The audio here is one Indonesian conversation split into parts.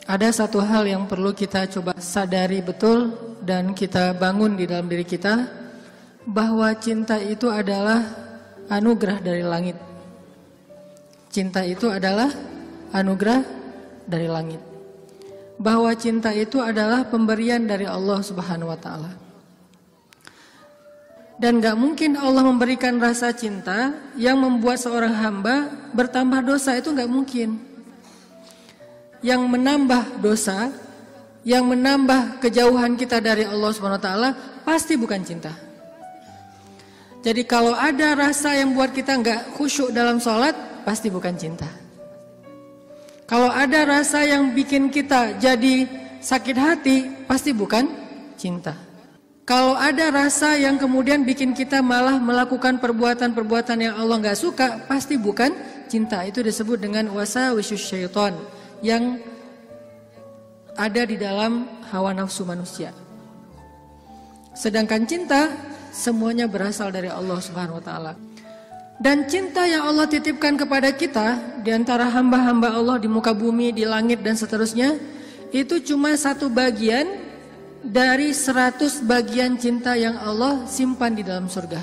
Ada satu hal yang perlu kita coba sadari betul dan kita bangun di dalam diri kita, bahwa cinta itu adalah anugerah dari langit. Cinta itu adalah anugerah dari langit. Bahwa cinta itu adalah pemberian dari Allah Subhanahu wa taala. Dan gak mungkin Allah memberikan rasa cinta yang membuat seorang hamba bertambah dosa, itu gak mungkin. Yang menambah dosa, yang menambah kejauhan kita dari Allah Subhanahu wa taala pasti bukan cinta. Jadi kalau ada rasa yang buat kita gak khusyuk dalam sholat, pasti bukan cinta. Kalau ada rasa yang bikin kita jadi sakit hati, pasti bukan cinta. Kalau ada rasa yang kemudian bikin kita malah melakukan perbuatan-perbuatan yang Allah gak suka, pasti bukan cinta. Itu disebut dengan wasawisus syaitan, yang ada di dalam hawa nafsu manusia. Sedangkan cinta semuanya berasal dari Allah Subhanahu wa taala. Dan cinta yang Allah titipkan kepada kita di antara hamba-hamba Allah di muka bumi, di langit dan seterusnya, itu cuma satu bagian dari 100 bagian cinta yang Allah simpan di dalam surga.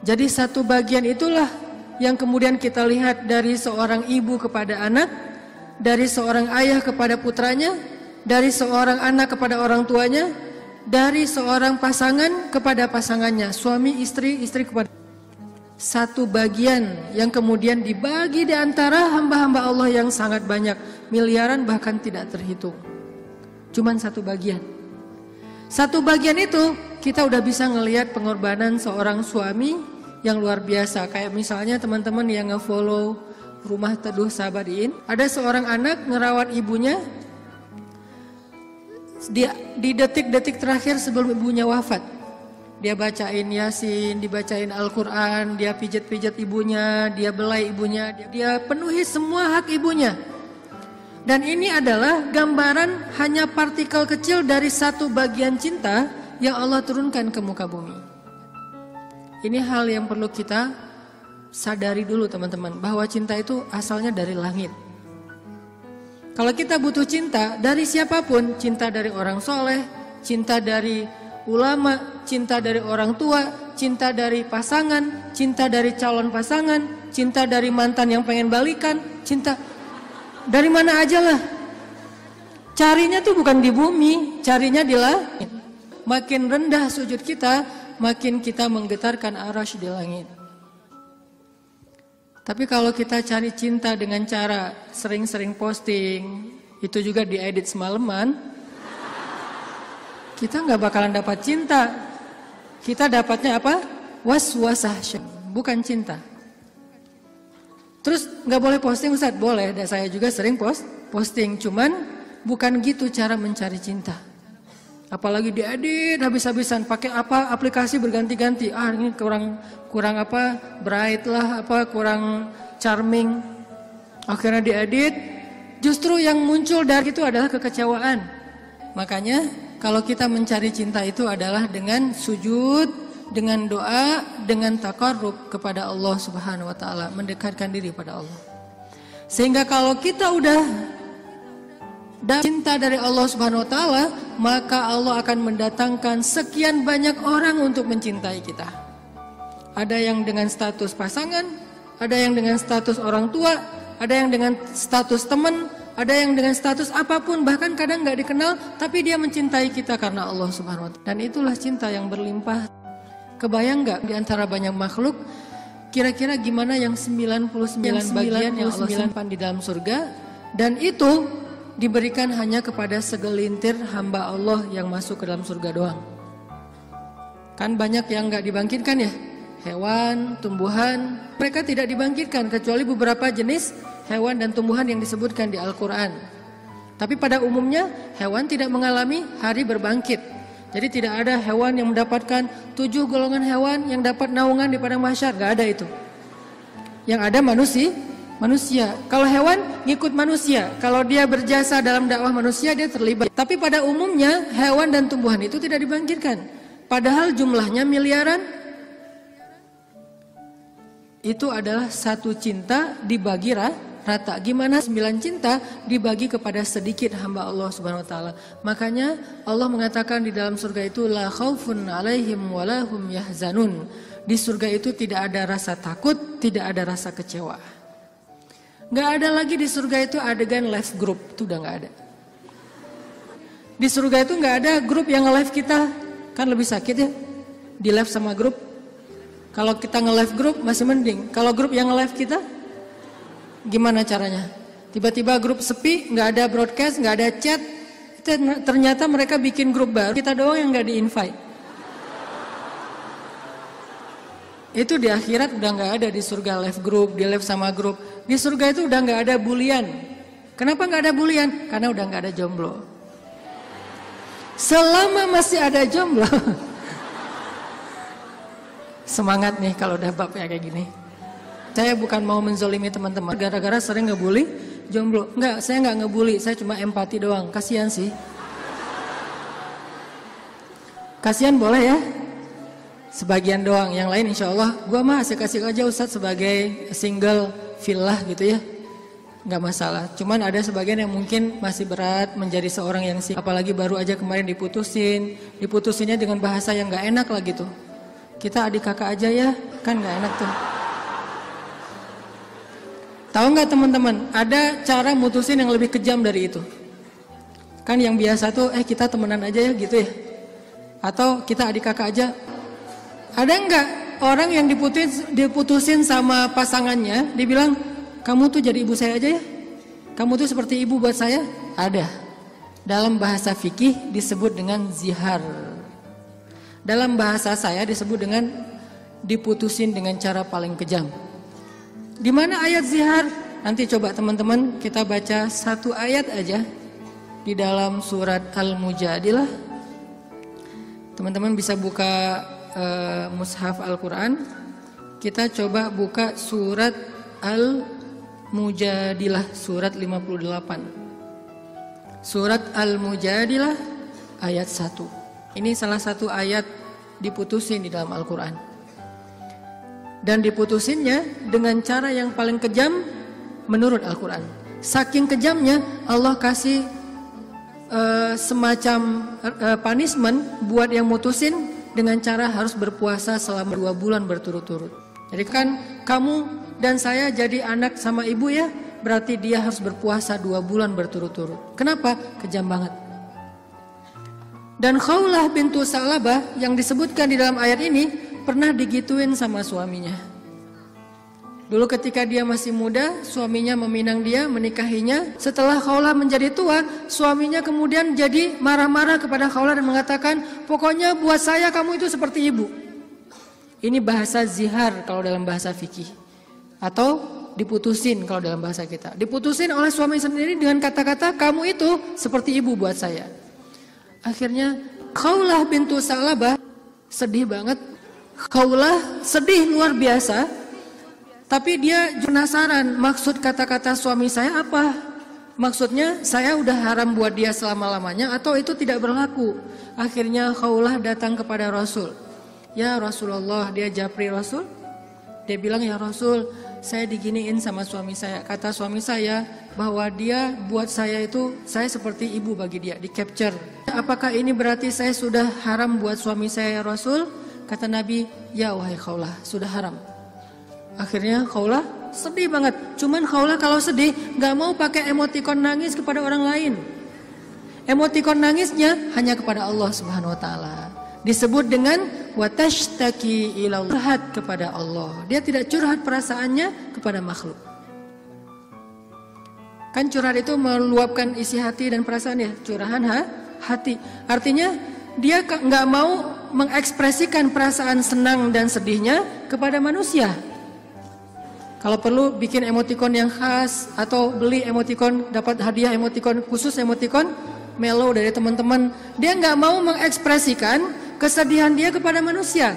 Jadi satu bagian itulah yang kemudian kita lihat dari seorang ibu kepada anak, dari seorang ayah kepada putranya, dari seorang anak kepada orang tuanya, dari seorang pasangan kepada pasangannya, suami istri, istri kepada. Satu bagian yang kemudian dibagi di antara hamba-hamba Allah yang sangat banyak, miliaran bahkan tidak terhitung. Cuman satu bagian. Satu bagian itu kita udah bisa ngelihat pengorbanan seorang suami yang luar biasa. Kayak misalnya teman-teman yang nge-follow Rumah Teduh Sabadiin, ada seorang anak ngerawat ibunya di detik-detik terakhir sebelum ibunya wafat. Dia bacain Yasin, dibacain Al-Quran, dia pijat-pijat ibunya, dia belai ibunya, dia penuhi semua hak ibunya. Dan ini adalah gambaran hanya partikel kecil dari satu bagian cinta yang Allah turunkan ke muka bumi. Ini hal yang perlu kita sadari dulu teman-teman, bahwa cinta itu asalnya dari langit. Kalau kita butuh cinta dari siapapun, cinta dari orang soleh, cinta dari ulama, cinta dari orang tua, cinta dari pasangan, cinta dari calon pasangan, cinta dari mantan yang pengen balikan, cinta dari mana aja lah. Carinya tuh bukan di bumi, carinya di langit. Makin rendah sujud kita, makin kita menggetarkan arasy di langit. Tapi kalau kita cari cinta dengan cara sering-sering posting, itu juga diedit semalaman, kita nggak bakalan dapat cinta. Kita dapatnya apa? Was-wasah, bukan cinta. Terus nggak boleh posting Ustaz? Boleh, dan saya juga sering posting, cuman bukan gitu cara mencari cinta. Apalagi diedit habis-habisan, pakai apa aplikasi berganti-ganti. Ini kurang apa bright lah, apa kurang charming. Akhirnya diedit. Justru yang muncul dari itu adalah kekecewaan. Makanya kalau kita mencari cinta itu adalah dengan sujud, dengan doa, dengan taqarrub kepada Allah Subhanahu wa taala, mendekatkan diri pada Allah. Sehingga kalau kita udah cinta dari Allah Subhanahu wa taala, maka Allah akan mendatangkan sekian banyak orang untuk mencintai kita. Ada yang dengan status pasangan, ada yang dengan status orang tua, ada yang dengan status teman, ada yang dengan status apapun, bahkan kadang nggak dikenal, tapi dia mencintai kita karena Allah Subhanahu wa taala. Dan itulah cinta yang berlimpah. Kebayang nggak di antara banyak makhluk, kira-kira gimana yang 99 bagian yang Allah simpan di dalam surga, dan itu diberikan hanya kepada segelintir hamba Allah yang masuk ke dalam surga doang. Kan banyak yang gak dibangkitkan ya, hewan, tumbuhan, mereka tidak dibangkitkan kecuali beberapa jenis hewan dan tumbuhan yang disebutkan di Al-Quran. Tapi pada umumnya hewan tidak mengalami hari berbangkit. Jadi tidak ada hewan yang mendapatkan 7 golongan hewan yang dapat naungan di padang mahsyar, gak ada itu. Yang ada manusia. Kalau hewan ngikut manusia, kalau dia berjasa dalam dakwah manusia dia terlibat. Tapi pada umumnya hewan dan tumbuhan itu tidak dibangkitkan. Padahal jumlahnya miliaran. Itu adalah satu cinta dibagi rata. Gimana 9 cinta dibagi kepada sedikit hamba Allah Subhanahu wa taala. Makanya Allah mengatakan di dalam surga itu la khaufun 'alaihim wa lahum yahzanun. Di surga itu tidak ada rasa takut, tidak ada rasa kecewa. Nggak ada lagi di surga itu adegan live group, itu udah nggak ada. Di surga itu nggak ada grup yang nge-live kita, kan lebih sakit ya, di live sama grup. Kalau kita nge-live grup masih mending, kalau grup yang nge-live kita, gimana caranya? Tiba-tiba grup sepi, nggak ada broadcast, nggak ada chat, ternyata mereka bikin grup baru, kita doang yang nggak di-invite. Itu di akhirat udah nggak ada di surga live group, di live sama grup. Di surga itu udah nggak ada bulian. Kenapa nggak ada bulian? Karena udah nggak ada jomblo. Selama masih ada jomblo, semangat nih kalau udah bab kayak gini. Saya bukan mau menzolimi teman-teman gara-gara sering ngebully jomblo. Enggak, saya nggak ngebully, saya cuma empati doang. Kasihan sih. Kasihan boleh ya? Sebagian doang, yang lain insya Allah gue mah asik-asik aja Ustadz sebagai single villa gitu ya, nggak masalah. Cuman ada sebagian yang mungkin masih berat menjadi seorang yang single, apalagi baru aja kemarin diputusinnya dengan bahasa yang nggak enak lah gitu. Kita adik kakak aja ya, kan nggak enak tuh. Tahu nggak teman-teman, ada cara mutusin yang lebih kejam dari itu. Kan yang biasa tuh kita temenan aja ya gitu ya, atau kita adik kakak aja. Ada nggak orang yang diputusin sama pasangannya, dibilang kamu tuh jadi ibu saya aja ya, kamu tuh seperti ibu buat saya? Ada. Dalam bahasa fikih disebut dengan zihar. Dalam bahasa saya disebut dengan diputusin dengan cara paling kejam. Di mana ayat zihar? Nanti coba teman-teman kita baca satu ayat aja di dalam surat Al-Mujadilah. Teman-teman bisa buka mushaf Al-Quran. Kita coba buka surat Al-Mujadilah, surat 58. Surat Al-Mujadilah ayat 1. Ini salah satu ayat diputusin di dalam Al-Quran. Dan diputusinnya dengan cara yang paling kejam menurut Al-Quran. Saking kejamnya Allah kasih semacam punishment buat yang mutusin, dengan cara harus berpuasa selama 2 bulan berturut-turut. Jadi kan kamu dan saya jadi anak sama ibu ya, berarti dia harus berpuasa 2 bulan berturut-turut. Kenapa? Kejam banget. Dan Khawlah bintu Sa'labah yang disebutkan di dalam ayat ini pernah digituin sama suaminya. Dulu ketika dia masih muda, suaminya meminang dia, menikahinya. Setelah Khawlah menjadi tua, suaminya kemudian jadi marah-marah kepada Khawlah dan mengatakan, pokoknya buat saya kamu itu seperti ibu. Ini bahasa zihar kalau dalam bahasa fikih. Atau diputusin kalau dalam bahasa kita. Diputusin oleh suami sendiri dengan kata-kata, kamu itu seperti ibu buat saya. Akhirnya Khawlah bintu Sa'labah sedih banget. Khawlah sedih luar biasa. Tapi dia penasaran, maksud kata-kata suami saya apa? Maksudnya saya udah haram buat dia selama-lamanya atau itu tidak berlaku? Akhirnya Khawlah datang kepada Rasul. Ya Rasulullah, dia japri Rasul. Dia bilang, ya Rasul, saya diginiin sama suami saya. Kata suami saya bahwa dia buat saya itu, saya seperti ibu bagi dia, di capture. Apakah ini berarti saya sudah haram buat suami saya ya Rasul? Kata Nabi, ya wahai Khawlah, sudah haram. Akhirnya Khawlah sedih banget. Cuman Khawlah kalau sedih gak mau pakai emotikon nangis kepada orang lain. Emotikon nangisnya hanya kepada Allah Subhanahu wa taala. Disebut dengan watashtaki ilallah, curhat kepada Allah. Dia tidak curhat perasaannya kepada makhluk. Kan curhat itu meluapkan isi hati dan perasaan ya, curahan hati. Artinya dia gak mau mengekspresikan perasaan senang dan sedihnya kepada manusia. Kalau perlu bikin emotikon yang khas atau beli emotikon, dapat hadiah emotikon khusus, emotikon melo dari teman-teman. Dia nggak mau mengekspresikan kesedihan dia kepada manusia.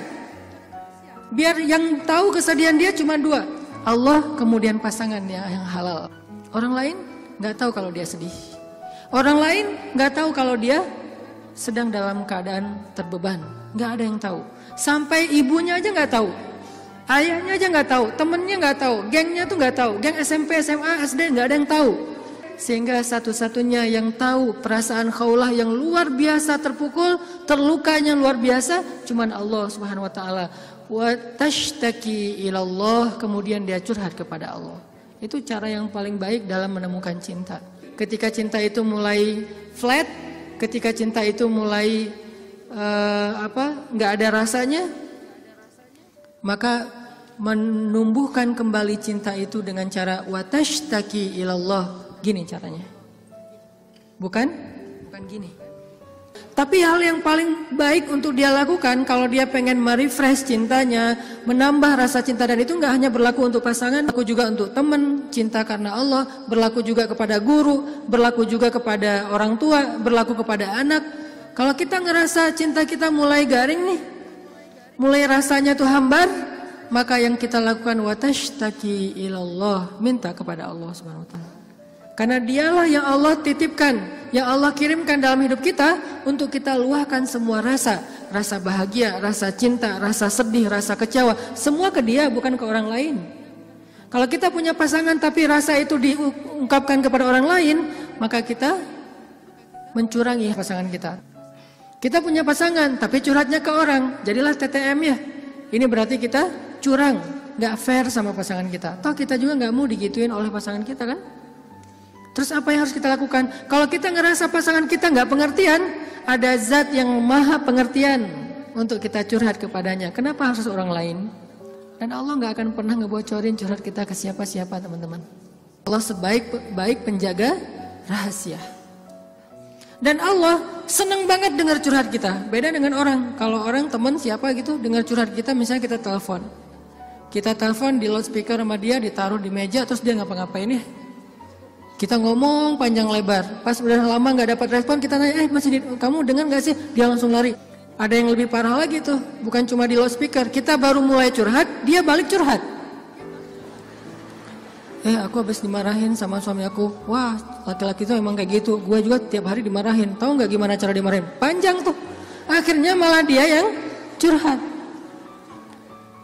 Biar yang tahu kesedihan dia cuma 2, Allah kemudian pasangannya yang halal. Orang lain nggak tahu kalau dia sedih. Orang lain nggak tahu kalau dia sedang dalam keadaan terbeban. Nggak ada yang tahu. Sampai ibunya aja nggak tahu. Ayahnya aja nggak tahu, temennya nggak tahu, gengnya tuh nggak tahu, geng SMP, SMA, SD nggak ada yang tahu. Sehingga satu-satunya yang tahu perasaan Khawlah yang luar biasa terpukul, terlukanya luar biasa, cuman Allah Subhanahu Wa Taala. Wa tashtaki ilallah, kemudian dia curhat kepada Allah. Itu cara yang paling baik dalam menemukan cinta. Ketika cinta itu mulai flat, ketika cinta itu mulai nggak ada rasanya, maka menumbuhkan kembali cinta itu dengan cara watashtaki ilallah. Gini caranya. Bukan gini. Tapi hal yang paling baik untuk dia lakukan kalau dia pengen merefresh cintanya, menambah rasa cinta, dan itu nggak hanya berlaku untuk pasangan, berlaku juga untuk teman, cinta karena Allah, berlaku juga kepada guru, berlaku juga kepada orang tua, berlaku kepada anak. Kalau kita ngerasa cinta kita mulai garing nih, mulai rasanya tuh hambar, maka yang kita lakukan watashtaki ilallah, minta kepada Allah Subhanahu wa taala. Karena dialah yang Allah titipkan, yang Allah kirimkan dalam hidup kita untuk kita luahkan semua rasa, rasa bahagia, rasa cinta, rasa sedih, rasa kecewa, semua ke dia, bukan ke orang lain. Kalau kita punya pasangan tapi rasa itu diungkapkan kepada orang lain, maka kita mencurangi pasangan kita. Kita punya pasangan tapi curhatnya ke orang, jadilah TTM ya. Ini berarti kita curang, gak fair sama pasangan kita. Toh kita juga gak mau digituin oleh pasangan kita kan. Terus apa yang harus kita lakukan? Kalau kita ngerasa pasangan kita gak pengertian, ada zat yang maha pengertian untuk kita curhat kepadanya. Kenapa harus orang lain? Dan Allah gak akan pernah ngebocorin curhat kita ke siapa-siapa, teman-teman. Allah sebaik-baik penjaga rahasia. Dan Allah senang banget dengar curhat kita. Beda dengan orang. Kalau orang teman siapa gitu dengar curhat kita, misalnya kita telepon. Kita telepon di loudspeaker sama dia, ditaruh di meja, terus dia ngapa-ngapain ya. Kita ngomong panjang lebar. Pas udah lama gak dapat respon, kita nanya, kamu dengar gak sih? Dia langsung lari. Ada yang lebih parah lagi tuh. Bukan cuma di loudspeaker. Kita baru mulai curhat, dia balik curhat. Aku habis dimarahin sama suami aku. Wah, laki-laki itu emang kayak gitu. Gua juga tiap hari dimarahin. Tahu nggak gimana cara dimarahin? Panjang tuh. Akhirnya malah dia yang curhat.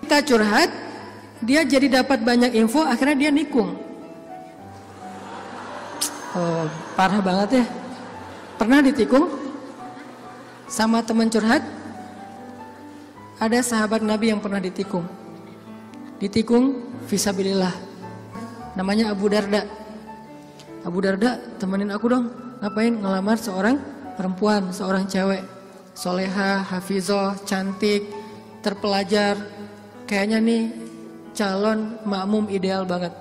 Kita curhat, dia jadi dapat banyak info. Akhirnya dia nikung. Oh, parah banget ya. Pernah ditikung sama teman curhat? Ada sahabat Nabi yang pernah ditikung. Ditikung fisabilillah. Namanya Abu Darda. Abu Darda, temenin aku dong. Ngapain? Ngelamar seorang perempuan, seorang cewek. Soleha, hafizah, cantik, terpelajar. Kayaknya nih calon makmum ideal banget.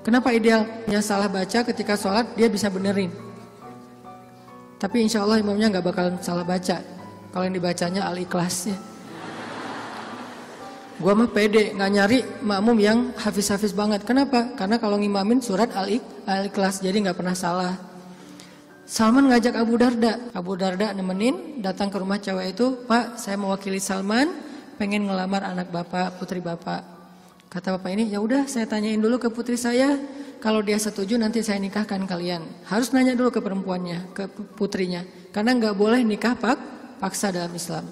Kenapa ideal? Dia salah baca ketika sholat, dia bisa benerin. Tapi insya Allah imamnya gak bakalan salah baca. Kalau yang dibacanya Al-Ikhlas ya. Gua mah pede, gak nyari makmum yang hafiz-hafiz banget. Kenapa? Karena kalau ngimamin surat Al-Ikhlas, jadi gak pernah salah. Salman ngajak Abu Darda. Abu Darda nemenin, datang ke rumah cewek itu. Pak, saya mewakili Salman, pengen ngelamar anak bapak, putri bapak. Kata bapak ini, ya udah saya tanyain dulu ke putri saya. Kalau dia setuju nanti saya nikahkan kalian. Harus nanya dulu ke perempuannya, ke putrinya. Karena gak boleh nikah paksa dalam Islam.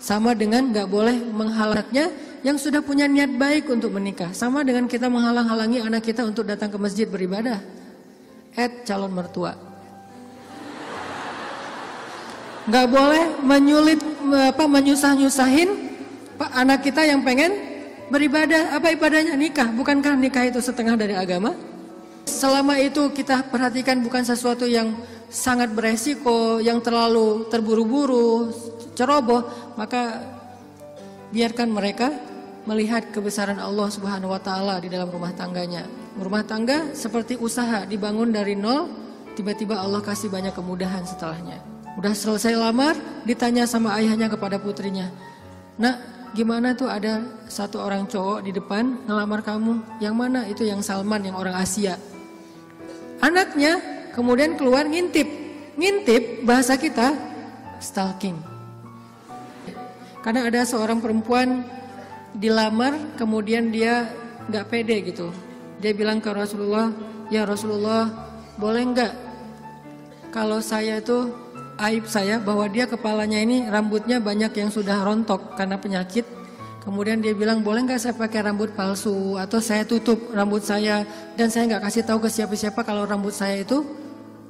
Sama dengan gak boleh menghalangnya yang sudah punya niat baik untuk menikah. Sama dengan kita menghalang-halangi anak kita untuk datang ke masjid beribadah. Calon mertua. Gak boleh menyusah-nyusahin anak kita yang pengen beribadah. Apa ibadahnya? Nikah. Bukankah nikah itu setengah dari agama? Selama itu kita perhatikan bukan sesuatu yang sangat beresiko, yang terlalu terburu-buru, ceroboh, maka biarkan mereka melihat kebesaran Allah Subhanahu wa taala di dalam rumah tangganya. Rumah tangga seperti usaha dibangun dari nol, tiba-tiba Allah kasih banyak kemudahan setelahnya. Udah selesai lamar, ditanya sama ayahnya kepada putrinya. Nak, gimana tuh ada satu orang cowok di depan ngelamar kamu? Yang mana? Itu yang Salman, yang orang Asia. Anaknya kemudian keluar ngintip. Ngintip bahasa kita stalking. Karena ada seorang perempuan dilamar, kemudian dia gak pede gitu. Dia bilang ke Rasulullah, ya Rasulullah, boleh gak kalau saya itu aib saya bahwa dia kepalanya ini rambutnya banyak yang sudah rontok karena penyakit. Kemudian dia bilang, boleh nggak saya pakai rambut palsu atau saya tutup rambut saya dan saya nggak kasih tahu ke siapa-siapa kalau rambut saya itu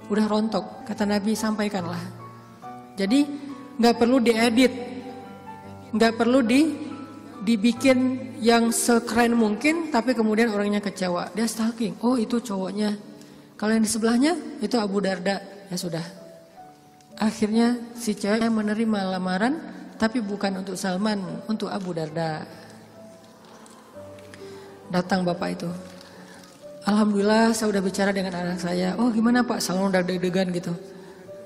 udah rontok. Kata Nabi, sampaikanlah. Jadi nggak perlu diedit, nggak perlu dibikin yang sekeren mungkin, tapi kemudian orangnya kecewa. Dia stalking, oh itu cowoknya. Kalau yang di sebelahnya itu Abu Darda, ya sudah. Akhirnya si cewek menerima lamaran, tapi bukan untuk Salman, untuk Abu Darda. Datang bapak itu. Alhamdulillah saya udah bicara dengan anak saya. Oh gimana Pak, Salman udah deg-degan gitu.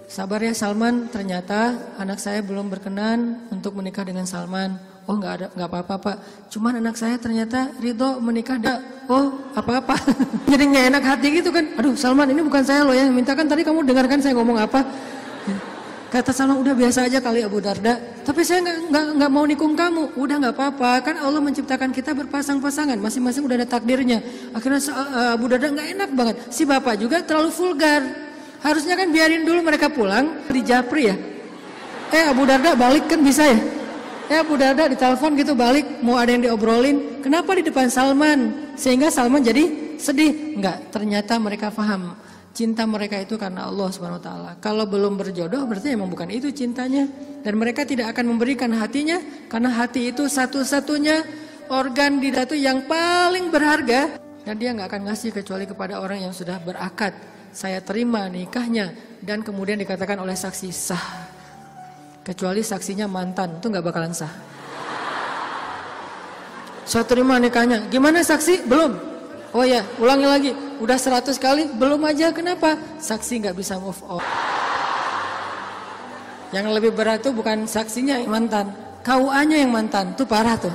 Sabar ya Salman, ternyata anak saya belum berkenan untuk menikah dengan Salman. Oh nggak apa-apa Pak. Cuman anak saya ternyata ridho menikah. Oh apa-apa. Jadi nggak enak hati gitu kan. Aduh Salman, ini bukan saya loh yang mintakan, tadi kamu dengarkan saya ngomong apa. Kata Salman, udah biasa aja kali Abu Darda. Tapi saya nggak mau nikung kamu. Udah nggak apa-apa. Kan Allah menciptakan kita berpasang-pasangan. Masing-masing udah ada takdirnya. Akhirnya Abu Darda nggak enak banget. Si bapak juga terlalu vulgar. Harusnya kan biarin dulu mereka pulang di Japri ya. Abu Darda balik kan bisa ya. Abu Darda ditelepon gitu balik. Mau ada yang diobrolin. Kenapa di depan Salman? Sehingga Salman jadi sedih. Enggak, ternyata mereka paham. Cinta mereka itu karena Allah Subhanahu wa taala. Kalau belum berjodoh berarti emang bukan itu cintanya. Dan mereka tidak akan memberikan hatinya karena hati itu satu-satunya organ di datu yang paling berharga, dan dia nggak akan ngasih kecuali kepada orang yang sudah berakad. Saya terima nikahnya, dan kemudian dikatakan oleh saksi sah. Kecuali saksinya mantan, itu nggak bakalan sah. Saya terima nikahnya. Gimana saksi? Belum. Oh ya, ulangi lagi. Udah 100 kali, belum aja. Kenapa? Saksi nggak bisa move on. Yang lebih berat tuh bukan saksinya yang mantan, KUA-nya yang mantan. Tuh parah tuh.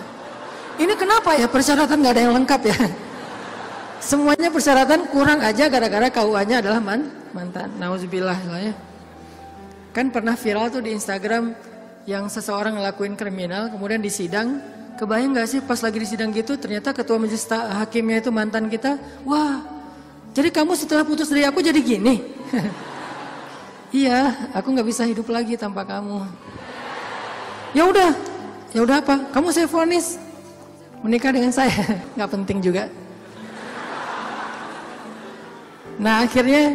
Ini kenapa ya persyaratan nggak ada yang lengkap ya? Semuanya persyaratan kurang aja gara-gara KUA-nya adalah mantan. Nauzubillah lah ya. Kan pernah viral tuh di Instagram yang seseorang ngelakuin kriminal kemudian disidang. Kebayang gak sih pas lagi di sidang gitu ternyata ketua majelis hakimnya itu mantan kita. Wah, jadi kamu setelah putus dari aku jadi gini? Iya, aku gak bisa hidup lagi tanpa kamu. Ya udah apa? Kamu saya vonis menikah dengan saya. Gak penting juga. Nah akhirnya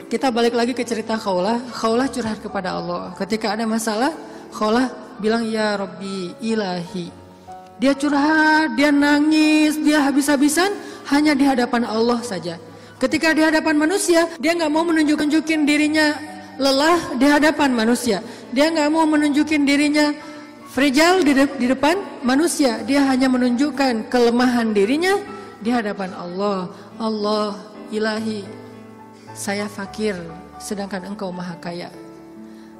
kita balik lagi ke cerita Khawlah. Khawlah curhat kepada Allah. Ketika ada masalah, Khawlah bilang ya Rabbi ilahi. Dia curhat, dia nangis, dia habis-habisan hanya di hadapan Allah saja. Ketika di hadapan manusia, dia nggak mau menunjukin dirinya lelah di hadapan manusia. Dia nggak mau menunjukin dirinya fragile di depan manusia. Dia hanya menunjukkan kelemahan dirinya di hadapan Allah. Allah ilahi, saya fakir sedangkan engkau maha kaya.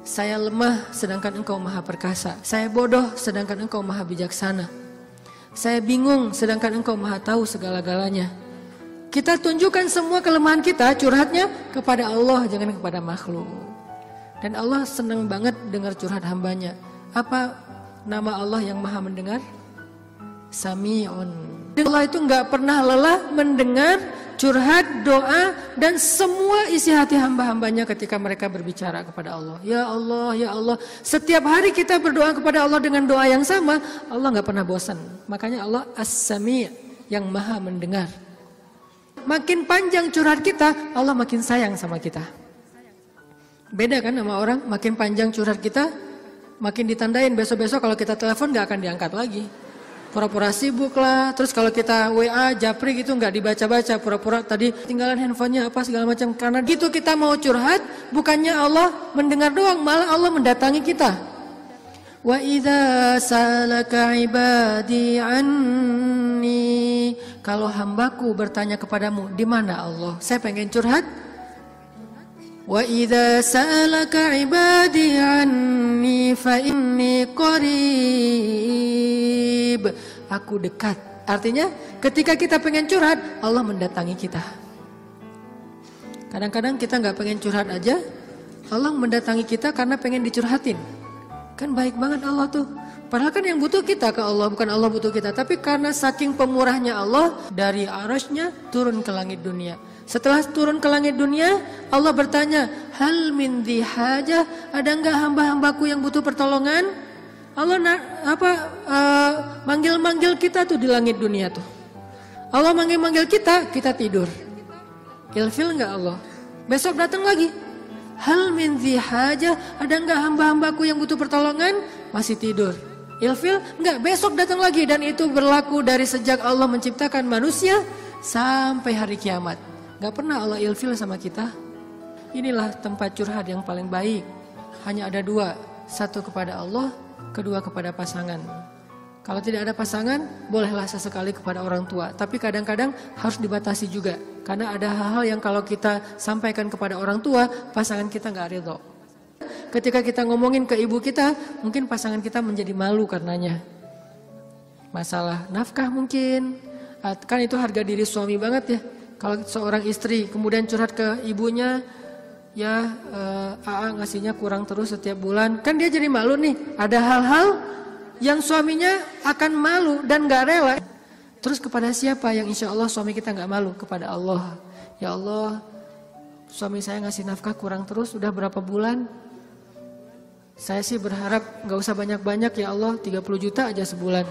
Saya lemah sedangkan engkau maha perkasa. Saya bodoh sedangkan engkau maha bijaksana. Saya bingung sedangkan engkau maha tahu segala-galanya. Kita tunjukkan semua kelemahan kita, curhatnya kepada Allah, jangan kepada makhluk. Dan Allah senang banget dengar curhat hambanya. Apa nama Allah yang maha mendengar? Sami'un. Allah itu gak pernah lelah mendengar curhat, doa, dan semua isi hati hamba-hambanya ketika mereka berbicara kepada Allah. Ya Allah, ya Allah. Setiap hari kita berdoa kepada Allah dengan doa yang sama, Allah gak pernah bosan. Makanya Allah As-Sami' yang maha mendengar. Makin panjang curhat kita, Allah makin sayang sama kita. Beda kan sama orang, makin panjang curhat kita, makin ditandain besok-besok kalau kita telepon gak akan diangkat lagi. Pura-pura sibuk lah, terus kalau kita WA, Japri gitu nggak dibaca-baca, pura-pura tadi tinggalan handphonenya apa segala macam. Karena gitu kita mau curhat, bukannya Allah mendengar doang, malah Allah mendatangi kita. Wa idza salaka ibadi anni, kalau hambaku bertanya kepadamu, di mana Allah? Saya pengen curhat. Wa idza salaka ibadi anni fa inni qarib. Aku dekat. Artinya ketika kita pengen curhat, Allah mendatangi kita. Kadang-kadang kita nggak pengen curhat aja, Allah mendatangi kita karena pengen dicurhatin. Kan baik banget Allah tuh. Padahal kan yang butuh kita ke Allah, bukan Allah butuh kita. Tapi karena saking pemurahnya Allah, dari arasnya turun ke langit dunia. Setelah turun ke langit dunia, Allah bertanya, hal min dhi hajah, ada enggak hamba-hambaku yang butuh pertolongan? Allah manggil-manggil kita tuh di langit dunia tuh. Allah manggil-manggil kita, kita tidur. Ilfil nggak Allah? Besok datang lagi. Hal min dhi haja, ada nggak hamba-hambaku yang butuh pertolongan? Masih tidur. Ilfil nggak? Besok datang lagi, dan itu berlaku dari sejak Allah menciptakan manusia sampai hari kiamat. Nggak pernah Allah ilfil sama kita. Inilah tempat curhat yang paling baik. Hanya ada dua, satu kepada Allah, kedua kepada pasangan. Kalau tidak ada pasangan, bolehlah sesekali kepada orang tua. Tapi kadang-kadang harus dibatasi juga. Karena ada hal-hal yang kalau kita sampaikan kepada orang tua, pasangan kita nggak ridho. Ketika kita ngomongin ke ibu kita, mungkin pasangan kita menjadi malu karenanya. Masalah nafkah mungkin. Kan itu harga diri suami banget ya. Kalau seorang istri kemudian curhat ke ibunya, ya AA ngasihnya kurang terus setiap bulan. Kan dia jadi malu nih. Ada hal-hal yang suaminya akan malu dan gak rela. Terus kepada siapa yang insya Allah suami kita gak malu? Kepada Allah. Ya Allah, suami saya ngasih nafkah kurang terus udah berapa bulan. Saya sih berharap gak usah banyak-banyak ya Allah, 30 juta aja sebulan.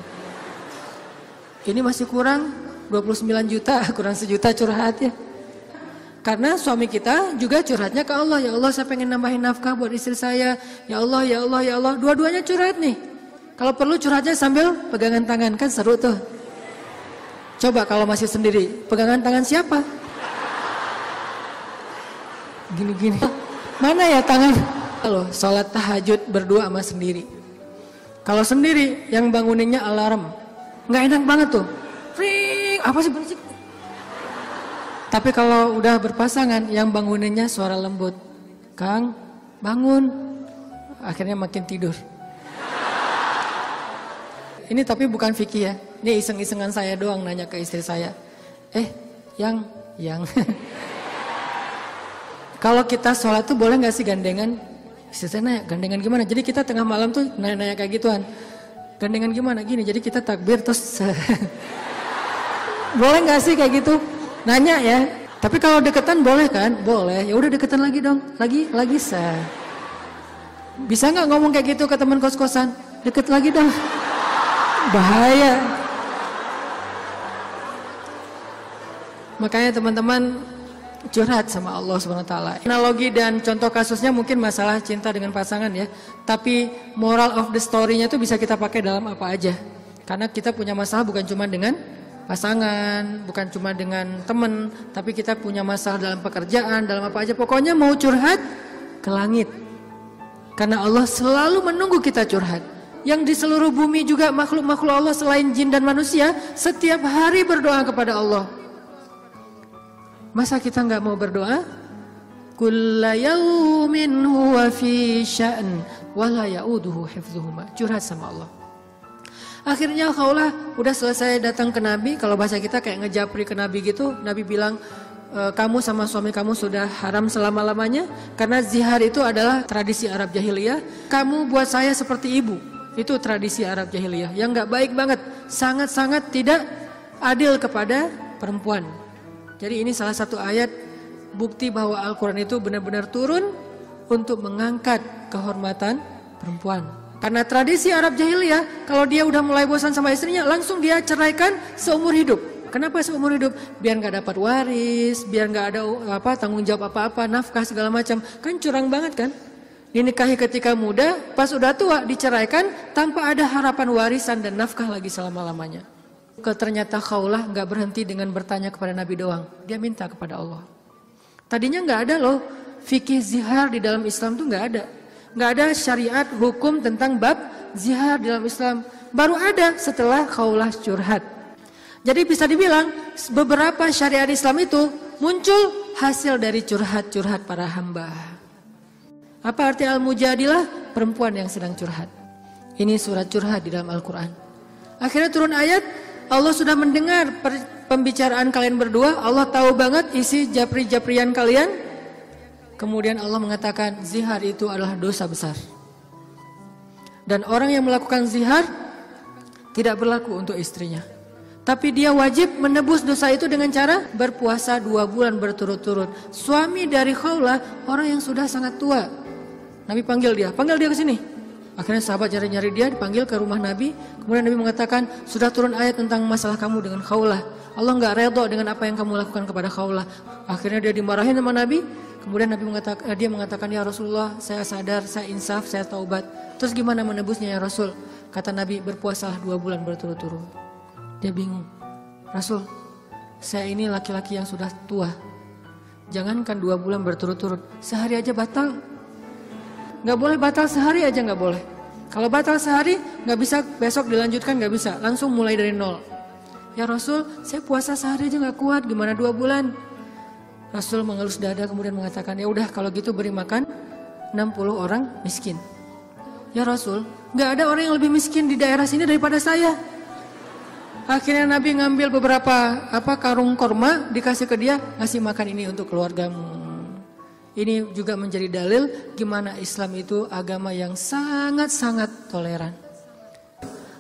Ini masih kurang 29 juta, kurang sejuta curhat ya. Karena suami kita juga curhatnya ke Allah. Ya Allah, saya pengen nambahin nafkah buat istri saya. Ya Allah, ya Allah, ya Allah. Dua-duanya curhat nih. Kalau perlu curhatnya sambil pegangan tangan, kan seru tuh. Coba kalau masih sendiri, pegangan tangan siapa? Gini-gini. Mana ya tangan? Kalau sholat tahajud berdua sama sendiri. Kalau sendiri, yang banguninnya alarm. Nggak enak banget tuh. Ring, apa sih berisik? Tapi kalau udah berpasangan, yang banguninnya suara lembut. Kang, bangun. Akhirnya makin tidur. Ini tapi bukan fikih ya. Ini iseng-isengan saya doang nanya ke istri saya. Yang. Kalau kita sholat tuh boleh gak sih gandengan? Istri saya nanya, gandengan gimana? Jadi kita tengah malam tuh nanya-nanya kayak gituan. Gandengan gimana? Gini, jadi kita takbir terus. Boleh gak sih kayak gitu? Nanya ya. Tapi kalau deketan boleh kan? Boleh. Ya udah deketan lagi dong. Lagi sah. Bisa nggak ngomong kayak gitu ke teman kos-kosan? Deket lagi dong. Bahaya. Makanya teman-teman curhat sama Allah SWT. Analogi dan contoh kasusnya mungkin masalah cinta dengan pasangan ya. Tapi moral of the story-nya tuh bisa kita pakai dalam apa aja. Karena kita punya masalah bukan cuma dengan pasangan, bukan cuma dengan teman, tapi kita punya masalah dalam pekerjaan, dalam apa aja. Pokoknya mau curhat ke langit. Karena Allah selalu menunggu kita curhat. Yang di seluruh bumi juga makhluk-makhluk Allah selain jin dan manusia setiap hari berdoa kepada Allah. Masa kita nggak mau berdoa? Kulla yaumin huwa fi sya'n wa la ya'uduhu hifdzuhuma. Curhat sama Allah. Akhirnya Khawlah udah selesai datang ke Nabi. Kalau bahasa kita kayak ngejapri ke Nabi gitu. Nabi bilang, kamu sama suami kamu sudah haram selama-lamanya. Karena zihar itu adalah tradisi Arab jahiliyah. Kamu buat saya seperti ibu. Itu tradisi Arab jahiliyah yang gak baik banget. Sangat-sangat tidak adil kepada perempuan. Jadi ini salah satu ayat bukti bahwa Al-Quran itu benar-benar turun untuk mengangkat kehormatan perempuan. Karena tradisi Arab jahiliyah, kalau dia udah mulai bosan sama istrinya, langsung dia ceraikan seumur hidup. Kenapa seumur hidup? Biar gak dapat waris, biar gak ada tanggung jawab apa-apa, nafkah segala macam. Kan curang banget kan? Dinikahi ketika muda, pas udah tua diceraikan tanpa ada harapan warisan dan nafkah lagi selama-lamanya. Ternyata Khawlah gak berhenti dengan bertanya kepada Nabi doang. Dia minta kepada Allah. Tadinya gak ada loh fikih zihar di dalam Islam tuh gak ada. Gak ada syariat hukum tentang bab zihar di dalam Islam. Baru ada setelah Khawlah curhat. Jadi bisa dibilang beberapa syariat Islam itu muncul hasil dari curhat-curhat para hamba. Apa arti Al-Mujadilah? Perempuan yang sedang curhat. Ini surat curhat di dalam Al-Quran. Akhirnya turun ayat, Allah sudah mendengar pembicaraan kalian berdua. Allah tahu banget isi japri-japrian kalian. Kemudian Allah mengatakan zihar itu adalah dosa besar. Dan orang yang melakukan zihar tidak berlaku untuk istrinya. Tapi dia wajib menebus dosa itu dengan cara berpuasa 2 bulan berturut-turut. Suami dari Khawlah orang yang sudah sangat tua. Nabi panggil dia ke sini. Akhirnya sahabat nyari-nyari dia, dipanggil ke rumah Nabi. Kemudian Nabi mengatakan, sudah turun ayat tentang masalah kamu dengan Khawlah. Allah nggak redho dengan apa yang kamu lakukan kepada Khawlah. Akhirnya dia dimarahin sama Nabi. Kemudian dia mengatakan, ya Rasulullah, saya sadar, saya insaf, saya taubat. Terus gimana menebusnya ya Rasul? Kata Nabi, berpuasalah 2 bulan berturut-turut. Dia bingung. Rasul, saya ini laki-laki yang sudah tua. Jangankan 2 bulan berturut-turut, sehari aja batal. Nggak boleh batal sehari aja, nggak boleh. Kalau batal sehari, nggak bisa besok dilanjutkan, nggak bisa. Langsung mulai dari nol. Ya Rasul, saya puasa sehari aja nggak kuat, gimana 2 bulan? Rasul mengelus dada kemudian mengatakan, ya udah kalau gitu beri makan 60 orang miskin. Ya Rasul, nggak ada orang yang lebih miskin di daerah sini daripada saya. Akhirnya Nabi ngambil beberapa karung korma, dikasih ke dia, ngasih makan ini untuk keluargamu. Ini juga menjadi dalil gimana Islam itu agama yang sangat-sangat toleran.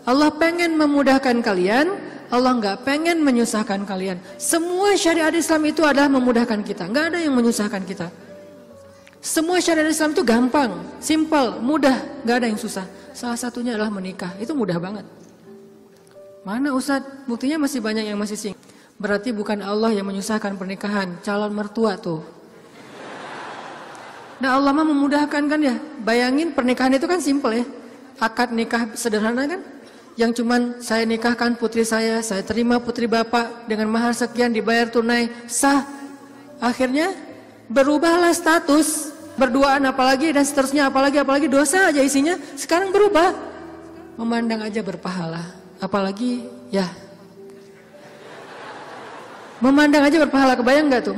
Allah pengen memudahkan kalian, Allah nggak pengen menyusahkan kalian. Semua syariat Islam itu adalah memudahkan kita, nggak ada yang menyusahkan kita. Semua syariat Islam itu gampang, simple, mudah, nggak ada yang susah. Salah satunya adalah menikah, itu mudah banget. Mana Ustadz? Buktinya masih banyak yang masih single. Berarti bukan Allah yang menyusahkan pernikahan, calon mertua tuh. Nah Allah mah memudahkan kan ya. Bayangin pernikahan itu kan simple ya. Akad nikah sederhana kan. Yang cuman saya nikahkan putri saya terima putri bapak dengan mahar sekian dibayar tunai, sah. Akhirnya berubahlah status, berduaan apalagi dan seterusnya apalagi dosa aja isinya. Sekarang berubah. Memandang aja berpahala. Apalagi ya. Memandang aja berpahala, kebayang gak tuh?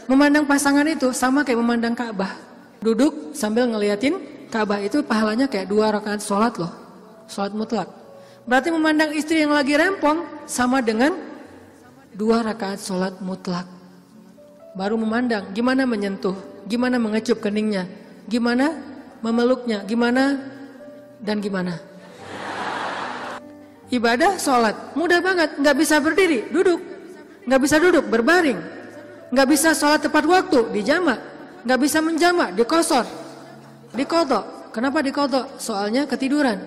Memandang pasangan itu sama kayak memandang Ka'bah. Duduk sambil ngeliatin Ka'bah itu pahalanya kayak 2 rakaat sholat loh. Sholat mutlak. Berarti memandang istri yang lagi rempong sama dengan 2 rakaat sholat mutlak. Baru memandang gimana menyentuh, gimana mengecup keningnya, gimana memeluknya, gimana dan gimana. Ibadah sholat mudah banget, nggak bisa berdiri, duduk, nggak bisa duduk, berbaring. Nggak bisa sholat tepat waktu, dijamak. Nggak bisa menjamak, dikosor, dikodok. Kenapa dikodok? Soalnya ketiduran.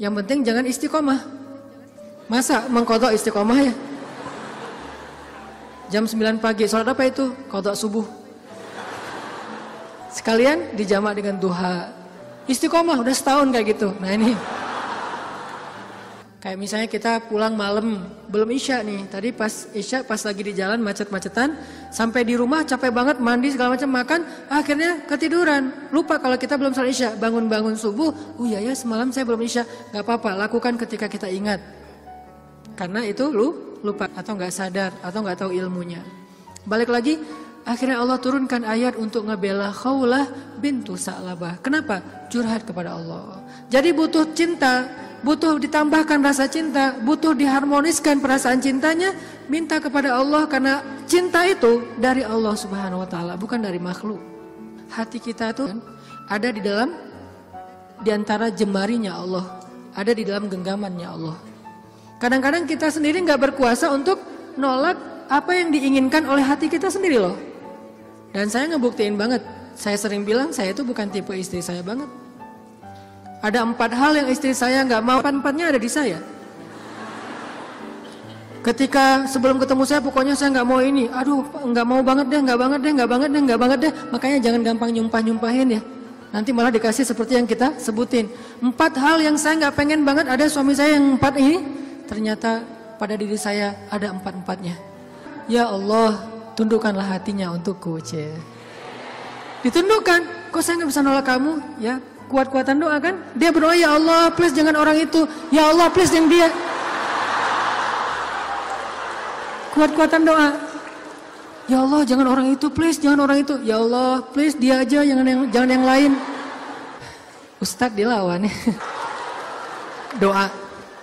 Yang penting jangan istiqomah. Masa mengkodok istiqomah ya? Jam 9 pagi, sholat apa itu? Kodok subuh. Sekalian dijamak dengan duha. Istiqomah, udah setahun kayak gitu. Nah ini. Kayak misalnya kita pulang malam, belum isya nih. Tadi pas isya, pas lagi di jalan macet-macetan, sampai di rumah capek banget, mandi segala macam, makan, akhirnya ketiduran. Lupa kalau kita belum sholat isya, bangun-bangun subuh, oh iya ya semalam saya belum isya. Gak apa-apa, lakukan ketika kita ingat. Karena itu lupa atau gak sadar atau gak tahu ilmunya. Balik lagi, akhirnya Allah turunkan ayat untuk ngebela Khawlah bintu Sa'labah. Kenapa? Curhat kepada Allah. Jadi butuh cinta, butuh ditambahkan rasa cinta, butuh diharmoniskan perasaan cintanya, minta kepada Allah karena cinta itu dari Allah Subhanahu wa taala, bukan dari makhluk. Hati kita itu ada di antara jemarinya Allah, ada di dalam genggamannya Allah. Kadang-kadang kita sendiri nggak berkuasa untuk nolak apa yang diinginkan oleh hati kita sendiri loh. Dan saya ngebuktiin banget, saya sering bilang saya itu bukan tipe istri saya banget. Ada 4 hal yang istri saya nggak mau, 4-4-nya ada di saya. Ketika sebelum ketemu saya, pokoknya saya nggak mau ini. Aduh, nggak mau banget deh, nggak banget deh. Makanya jangan gampang nyumpahin ya. Nanti malah dikasih seperti yang kita sebutin. 4 hal yang saya nggak pengen banget ada suami saya yang 4 ini. Ternyata pada diri saya ada 4-4-nya. Ya Allah, tundukkanlah hatinya untukku, ditundukkan. Kok saya nggak bisa nolak kamu? Ya. Kuat-kuatan doa kan? Dia berdoa, ya Allah please jangan orang itu. Ya Allah please yang dia. Kuat-kuatan doa. Ya Allah jangan orang itu please, jangan orang itu. Ya Allah please dia aja, jangan yang lain. Ustadz dilawan ya. Doa.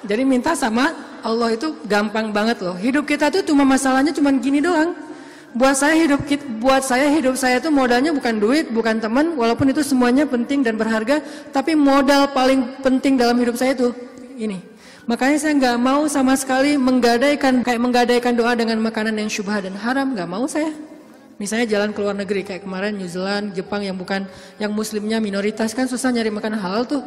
Jadi minta sama Allah itu gampang banget loh. Hidup kita tuh cuma masalahnya cuma gini doang. Buat saya hidup saya itu modalnya bukan duit, bukan teman, walaupun itu semuanya penting dan berharga, tapi modal paling penting dalam hidup saya itu ini. Makanya saya nggak mau sama sekali menggadaikan doa dengan makanan yang syubhat dan haram, nggak mau saya. Misalnya jalan ke luar negeri kayak kemarin New Zealand, Jepang yang bukan yang muslimnya minoritas kan susah nyari makanan halal tuh.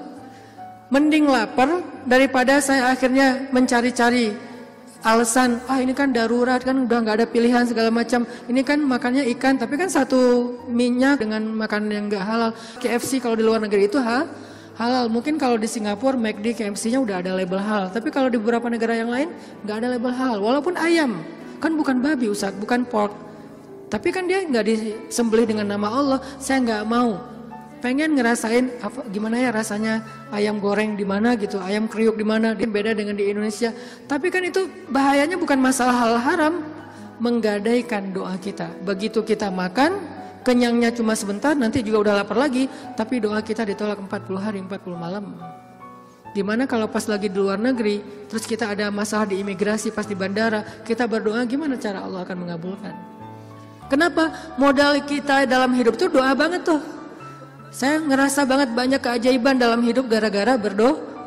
Mending lapar daripada saya akhirnya mencari-cari alasan, ini kan darurat kan udah nggak ada pilihan segala macam. Ini kan makannya ikan tapi kan satu minyak dengan makanan yang nggak halal. KFC kalau di luar negeri itu halal. Mungkin kalau di Singapura McD KFC-nya udah ada label halal. Tapi kalau di beberapa negara yang lain nggak ada label halal. Walaupun ayam kan bukan babi Ustaz, bukan pork. Tapi kan dia nggak disembelih dengan nama Allah. Saya nggak mau. Pengen ngerasain gimana ya rasanya ayam goreng di mana gitu, ayam kriuk di mana, beda dengan di Indonesia. Tapi kan itu bahayanya bukan masalah hal haram, menggadaikan doa kita. Begitu kita makan, kenyangnya cuma sebentar, nanti juga udah lapar lagi, tapi doa kita ditolak 40 hari 40 malam. Dimana kalau pas lagi di luar negeri, terus kita ada masalah di imigrasi pas di bandara, kita berdoa gimana cara Allah akan mengabulkan? Kenapa? Modal kita dalam hidup tuh doa banget tuh. Saya ngerasa banget banyak keajaiban dalam hidup gara-gara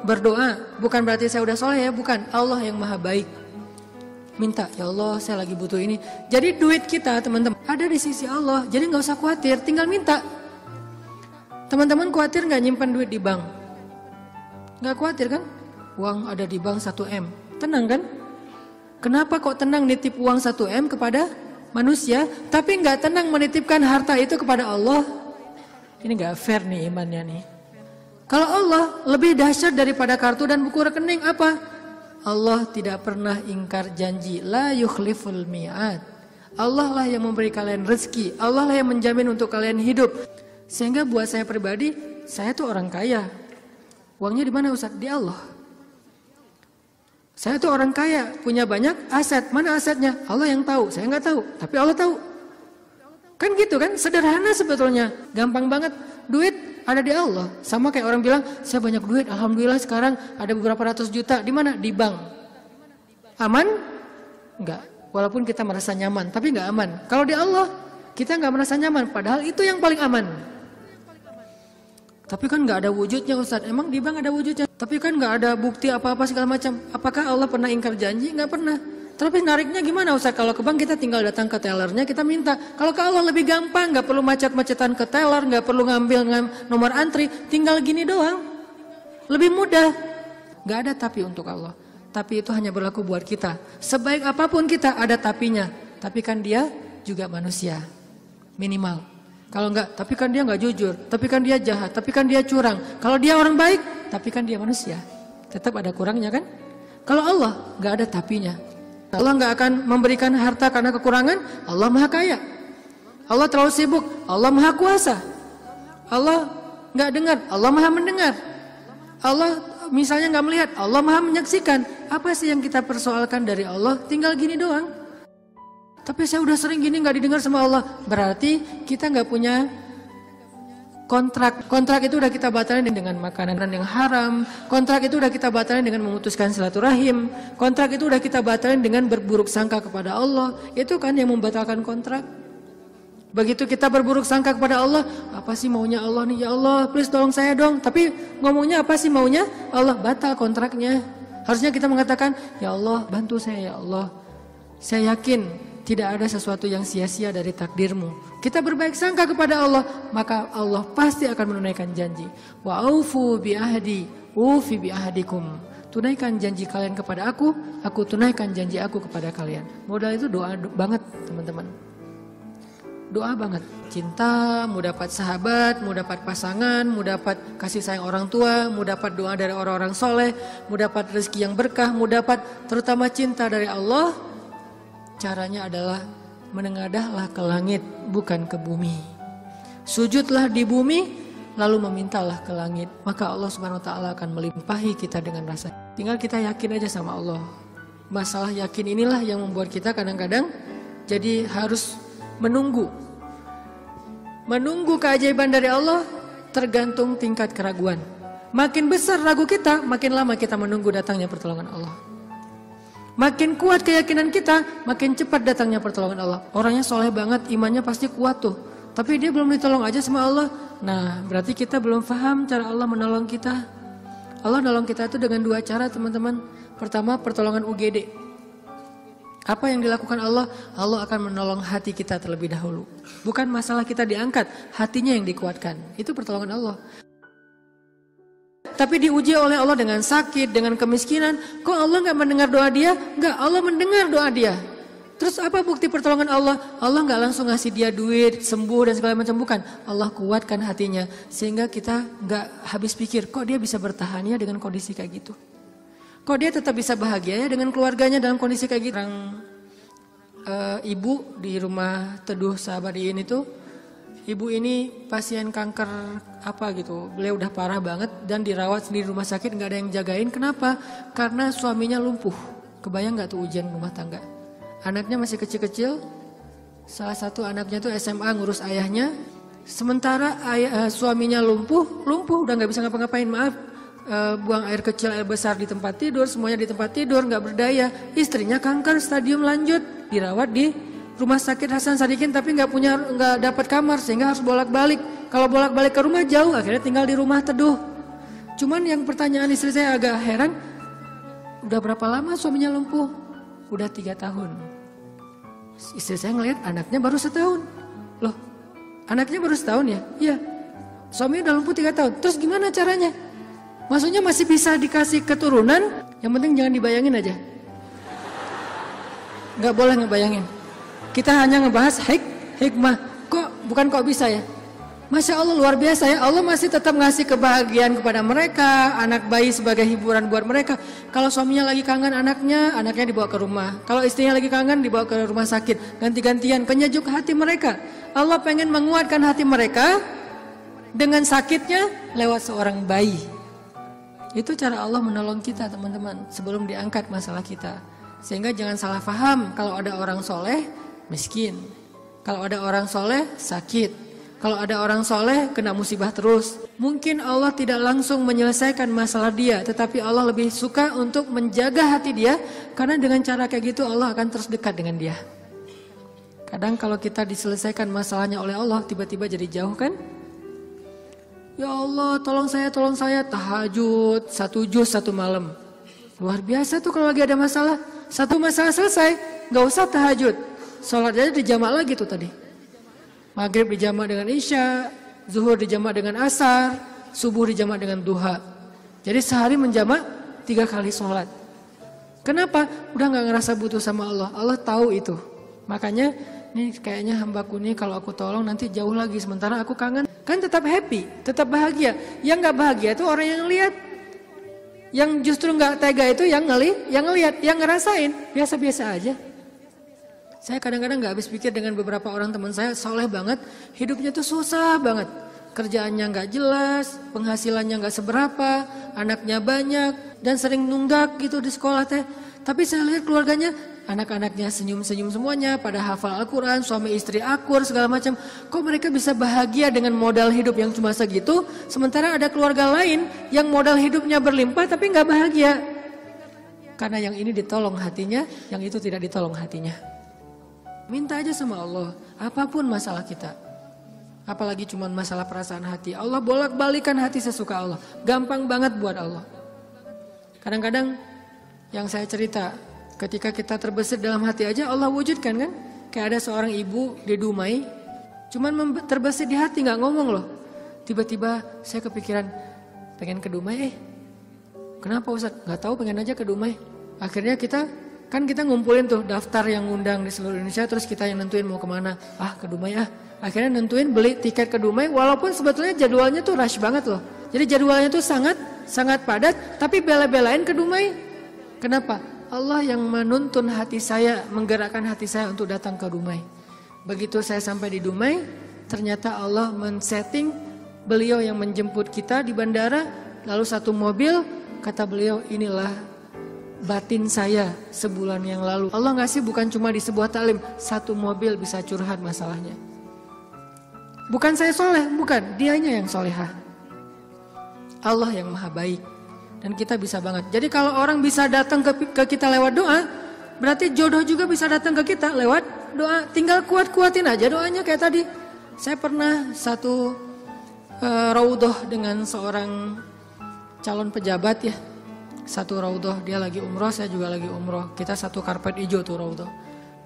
berdoa. Bukan berarti saya udah soleh ya, bukan. Allah yang maha baik. Minta, ya Allah saya lagi butuh ini. Jadi duit kita teman-teman ada di sisi Allah. Jadi gak usah khawatir, tinggal minta. Teman-teman khawatir gak nyimpan duit di bank? Gak khawatir kan? Uang ada di bank 1M. Tenang kan? Kenapa kok tenang nitip uang 1M kepada manusia, tapi gak tenang menitipkan harta itu kepada Allah? Ini gak fair nih imannya nih. Kalau Allah lebih dahsyat daripada kartu dan buku rekening apa? Allah tidak pernah ingkar janji. La yukhliful mi'ad. Allah lah yang memberi kalian rezeki. Allah lah yang menjamin untuk kalian hidup. Sehingga buat saya pribadi, saya tuh orang kaya. Uangnya di mana Ustaz? Di Allah. Saya tuh orang kaya, punya banyak aset. Mana asetnya? Allah yang tahu. Saya nggak tahu, tapi Allah tahu. Kan gitu kan, sederhana sebetulnya, gampang banget. Duit ada di Allah. Sama kayak orang bilang, saya banyak duit, alhamdulillah sekarang ada beberapa ratus juta. Di mana? Di bank. Aman? Enggak. Walaupun kita merasa nyaman, tapi enggak aman. Kalau di Allah, kita enggak merasa nyaman, padahal itu yang paling aman. Tapi kan enggak ada wujudnya Ustaz. Emang di bank ada wujudnya? Tapi kan enggak ada bukti apa-apa segala macam. Apakah Allah pernah ingkar janji? Enggak pernah. Tapi nariknya gimana Ustaz? Kalau ke bank kita tinggal datang ke tellernya, kita minta. Kalau ke Allah lebih gampang, nggak perlu macet-macetan ke teller, nggak perlu ngambil nomor antri, tinggal gini doang. Lebih mudah. Nggak ada tapi untuk Allah. Tapi itu hanya berlaku buat kita. Sebaik apapun kita ada tapinya. Tapi kan dia juga manusia. Minimal. Kalau nggak, tapi kan dia nggak jujur. Tapi kan dia jahat. Tapi kan dia curang. Kalau dia orang baik, tapi kan dia manusia. Tetap ada kurangnya kan? Kalau Allah nggak ada tapinya. Allah nggak akan memberikan harta karena kekurangan. Allah maha kaya. Allah terlalu sibuk. Allah maha kuasa. Allah nggak dengar. Allah maha mendengar. Allah misalnya nggak melihat. Allah maha menyaksikan. Apa sih yang kita persoalkan dari Allah? Tinggal gini doang. Tapi saya udah sering gini nggak didengar sama Allah. Berarti kita nggak punya kontrak. Kontrak itu udah kita batalin dengan makanan yang haram. Kontrak itu udah kita batalin dengan memutuskan silaturahim. Kontrak itu udah kita batalin dengan berburuk sangka kepada Allah. Itu kan yang membatalkan kontrak. Begitu kita berburuk sangka kepada Allah, apa sih maunya Allah nih? Ya Allah, please tolong saya dong. Tapi ngomongnya apa sih maunya? Allah, batal kontraknya. Harusnya kita mengatakan, ya Allah, bantu saya ya Allah. Saya yakin tidak ada sesuatu yang sia-sia dari takdirmu. Kita berbaik sangka kepada Allah, maka Allah pasti akan menunaikan janji. Wa aufu bi ahdi, ufi bi ahdikum. Tunaikan janji kalian kepada aku tunaikan janji aku kepada kalian. Modal itu doa banget teman-teman. Doa banget. Cinta, mau dapat sahabat, mau dapat pasangan, mau dapat kasih sayang orang tua, mau dapat doa dari orang-orang soleh, mau dapat rezeki yang berkah, mau dapat terutama cinta dari Allah. Caranya adalah menengadahlah ke langit, bukan ke bumi. Sujudlah di bumi, lalu memintalah ke langit. Maka Allah Subhanahu wa ta'ala akan melimpahi kita dengan rasa. Tinggal kita yakin aja sama Allah. Masalah yakin inilah yang membuat kita kadang-kadang jadi harus menunggu. Menunggu keajaiban dari Allah tergantung tingkat keraguan. Makin besar ragu kita, makin lama kita menunggu datangnya pertolongan Allah. Makin kuat keyakinan kita, makin cepat datangnya pertolongan Allah. Orangnya soleh banget, imannya pasti kuat tuh. Tapi dia belum ditolong aja sama Allah. Nah, berarti kita belum paham cara Allah menolong kita. Allah nolong kita itu dengan dua cara teman-teman. Pertama, pertolongan UGD. Apa yang dilakukan Allah? Allah akan menolong hati kita terlebih dahulu. Bukan masalah kita diangkat, hatinya yang dikuatkan. Itu pertolongan Allah. Tapi diuji oleh Allah dengan sakit, dengan kemiskinan. Kok Allah nggak mendengar doa dia? Nggak, Allah mendengar doa dia. Terus apa bukti pertolongan Allah? Allah nggak langsung ngasih dia duit, sembuh dan segala macam, bukan. Allah kuatkan hatinya sehingga kita nggak habis pikir, kok dia bisa bertahan ya dengan kondisi kayak gitu. Kok dia tetap bisa bahagia ya dengan keluarganya dalam kondisi kayak gitu. Ibu di rumah Teduh Sahabadiin itu, ibu ini pasien kanker apa gitu. Beliau udah parah banget dan dirawat di rumah sakit, nggak ada yang jagain. Kenapa? Karena suaminya lumpuh. Kebayang nggak tuh ujian rumah tangga? Anaknya masih kecil-kecil. Salah satu anaknya tuh SMA ngurus ayahnya. Sementara suaminya lumpuh udah nggak bisa ngapa-ngapain, maaf. Buang air kecil, air besar di tempat tidur, semuanya di tempat tidur, nggak berdaya. Istrinya kanker stadium lanjut, dirawat di rumah sakit Hasan Sadikin, tapi nggak dapat kamar sehingga harus bolak-balik. Kalau bolak-balik ke rumah jauh, akhirnya tinggal di rumah Teduh. Cuman yang pertanyaan istri saya agak heran, udah berapa lama suaminya lumpuh? Udah 3 tahun. Istri saya ngelihat anaknya baru 1 tahun. Loh, anaknya baru 1 tahun ya? Iya. Suaminya udah lumpuh 3 tahun. Terus gimana caranya? Maksudnya masih bisa dikasih keturunan, yang penting jangan dibayangin aja. Gak boleh ngebayangin. Kita hanya ngebahas hikmah. Bukan kok bisa ya? Masya Allah luar biasa ya. Allah masih tetap ngasih kebahagiaan kepada mereka. Anak bayi sebagai hiburan buat mereka. Kalau suaminya lagi kangen anaknya dibawa ke rumah. Kalau istrinya lagi kangen dibawa ke rumah sakit. Ganti-gantian, penyejuk hati mereka. Allah pengen menguatkan hati mereka dengan sakitnya lewat seorang bayi. Itu cara Allah menolong kita teman-teman sebelum diangkat masalah kita. Sehingga jangan salah paham kalau ada orang soleh miskin. Kalau ada orang soleh sakit. Kalau ada orang soleh kena musibah terus. Mungkin Allah tidak langsung menyelesaikan masalah dia. Tetapi Allah lebih suka untuk menjaga hati dia. Karena dengan cara kayak gitu Allah akan terus dekat dengan dia. Kadang kalau kita diselesaikan masalahnya oleh Allah tiba-tiba jadi jauh kan? Ya Allah tolong saya tahajud 1 juz 1 malam. Luar biasa tuh kalau lagi ada masalah. 1 masalah selesai, gak usah tahajud. Sholat aja dijamak lagi tuh tadi. Maghrib dijamak dengan isya, zuhur dijamak dengan asar, subuh dijamak dengan duha. Jadi sehari menjamak 3 kali sholat. Kenapa? Udah gak ngerasa butuh sama Allah. Allah tahu itu. Makanya ini kayaknya hambaku nih kalau aku tolong nanti jauh lagi. Sementara aku kangen. Kan tetap happy, tetap bahagia. Yang gak bahagia itu orang yang lihat. Yang justru gak tega itu yang ngelihat, yang ngerasain. Biasa-biasa aja. Saya kadang-kadang gak habis pikir dengan beberapa orang teman saya, soleh banget. Hidupnya tuh susah banget. Kerjaannya gak jelas, penghasilannya gak seberapa, anaknya banyak. Dan sering nunggak gitu di sekolah teh. Tapi saya lihat keluarganya, anak-anaknya senyum-senyum semuanya, pada hafal Al-Quran, suami istri akur, segala macam. Kok mereka bisa bahagia dengan modal hidup yang cuma segitu, sementara ada keluarga lain yang modal hidupnya berlimpah tapi nggak bahagia. Karena yang ini ditolong hatinya, yang itu tidak ditolong hatinya. Minta aja sama Allah, apapun masalah kita. Apalagi cuma masalah perasaan hati. Allah bolak-balikan hati sesuka Allah. Gampang banget buat Allah. Kadang-kadang yang saya cerita, ketika kita terbesit dalam hati aja Allah wujudkan kan. Kayak ada seorang ibu di Dumai, cuman terbesit di hati gak ngomong loh. Tiba-tiba saya kepikiran pengen ke Dumai. Kenapa Ustaz? Gak tahu, pengen aja ke Dumai. Akhirnya kita ngumpulin tuh daftar yang ngundang di seluruh Indonesia. Terus kita yang nentuin mau kemana. Ke Dumai Akhirnya nentuin beli tiket ke Dumai. Walaupun sebetulnya jadwalnya tuh rush banget loh. Jadi jadwalnya tuh sangat padat. Tapi bela-belain ke Dumai. Kenapa? Allah yang menuntun hati saya, menggerakkan hati saya untuk datang ke Dumai. Begitu saya sampai di Dumai, ternyata Allah men-setting beliau yang menjemput kita di bandara. Lalu 1 mobil, kata beliau, inilah batin saya sebulan yang lalu. Allah ngasih bukan cuma di sebuah taklim, 1 mobil bisa curhat masalahnya. Bukan saya soleh, bukan, dianya yang solehah. Allah yang maha baik. Dan kita bisa banget. Jadi kalau orang bisa datang ke kita lewat doa, berarti jodoh juga bisa datang ke kita lewat doa. Tinggal kuat-kuatin aja doanya kayak tadi. Saya pernah satu raudhah dengan seorang calon pejabat ya. Satu raudhah, dia lagi umroh, saya juga lagi umroh. Kita satu karpet hijau tuh raudhah.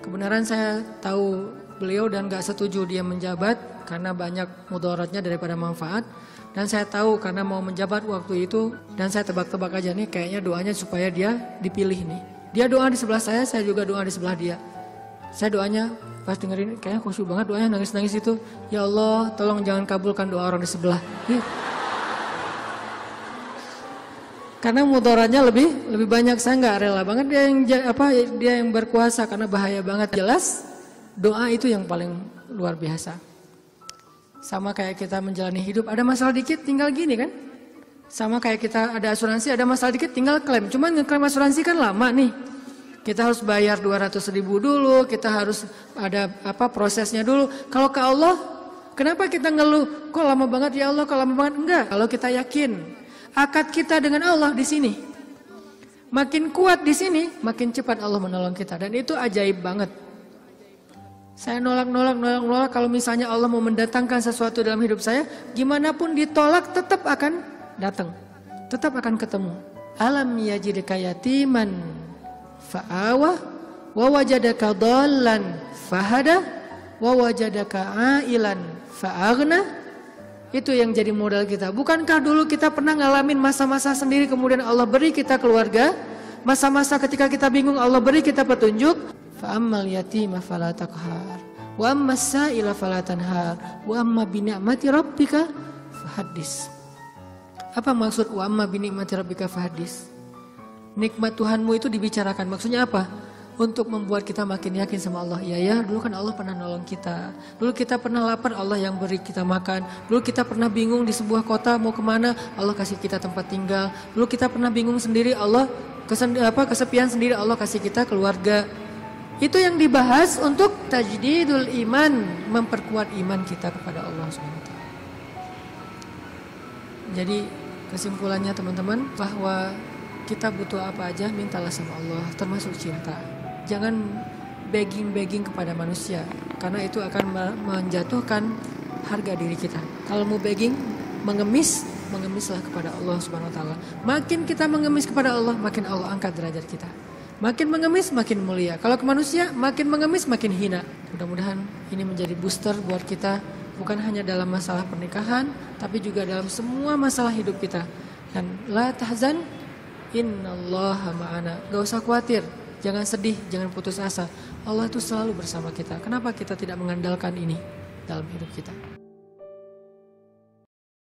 Kebenaran saya tahu beliau dan gak setuju dia menjabat karena banyak mudaratnya daripada manfaat. Dan saya tahu karena mau menjabat waktu itu, dan saya tebak-tebak aja nih kayaknya doanya supaya dia dipilih nih. Dia doa di sebelah saya juga doa di sebelah dia. Saya doanya pas dengerin kayaknya khusyuk banget doanya, nangis-nangis itu. Ya Allah, tolong jangan kabulkan doa orang di sebelah. Karena mudaratnya lebih banyak, saya nggak rela banget dia yang berkuasa karena bahaya banget. Jelas doa itu yang paling luar biasa. Sama kayak kita menjalani hidup, ada masalah dikit tinggal gini kan. Sama kayak kita ada asuransi, ada masalah dikit tinggal klaim. Cuman ngeklaim asuransi kan lama nih. Kita harus bayar 200.000 dulu, kita harus ada prosesnya dulu. Kalau ke Allah, kenapa kita ngeluh? Kok lama banget ya Allah, kok lama banget? Enggak, kalau kita yakin akad kita dengan Allah di sini. Makin kuat di sini, makin cepat Allah menolong kita, dan itu ajaib banget. Saya nolak kalau misalnya Allah mau mendatangkan sesuatu dalam hidup saya, gimana pun ditolak tetap akan datang. Tetap akan ketemu. Alam yajidka yatiman fa'awa wa wajadaka dhallan fahada wa wajadaka ailan fa'aghna. Itu yang jadi modal kita. Bukankah dulu kita pernah ngalamin masa-masa sendiri kemudian Allah beri kita keluarga? Masa-masa ketika kita bingung Allah beri kita petunjuk. Fa'ammal yatima fala taqhar wa ammas sa'ila fala tanhar wa amma bi ni'mati rabbika fahaddis. Apa maksud wa amma bi ni'mati rabbika fahaddis? Nikmat Tuhanmu itu dibicarakan. Maksudnya apa? Untuk membuat kita makin yakin sama Allah. Ya, dulu kan Allah pernah nolong kita. Dulu kita pernah lapar, Allah yang beri kita makan. Dulu kita pernah bingung di sebuah kota mau kemana, Allah kasih kita tempat tinggal. Dulu kita pernah bingung sendiri, Allah kesepian sendiri, Allah kasih kita keluarga. Itu yang dibahas untuk tajdidul iman, memperkuat iman kita kepada Allah SWT. Jadi kesimpulannya teman-teman, bahwa kita butuh apa aja mintalah sama Allah, termasuk cinta. Jangan begging kepada manusia, karena itu akan menjatuhkan harga diri kita. Kalau mau begging, mengemislah kepada Allah SWT. Makin kita mengemis kepada Allah, makin Allah angkat derajat kita. Makin mengemis makin mulia. Kalau ke manusia makin mengemis makin hina. Mudah-mudahan ini menjadi booster buat kita, bukan hanya dalam masalah pernikahan, tapi juga dalam semua masalah hidup kita. Dan la tahzan, innallaha ma'ana. Gak usah khawatir, jangan sedih, jangan putus asa. Allah itu selalu bersama kita. Kenapa kita tidak mengandalkan ini dalam hidup kita?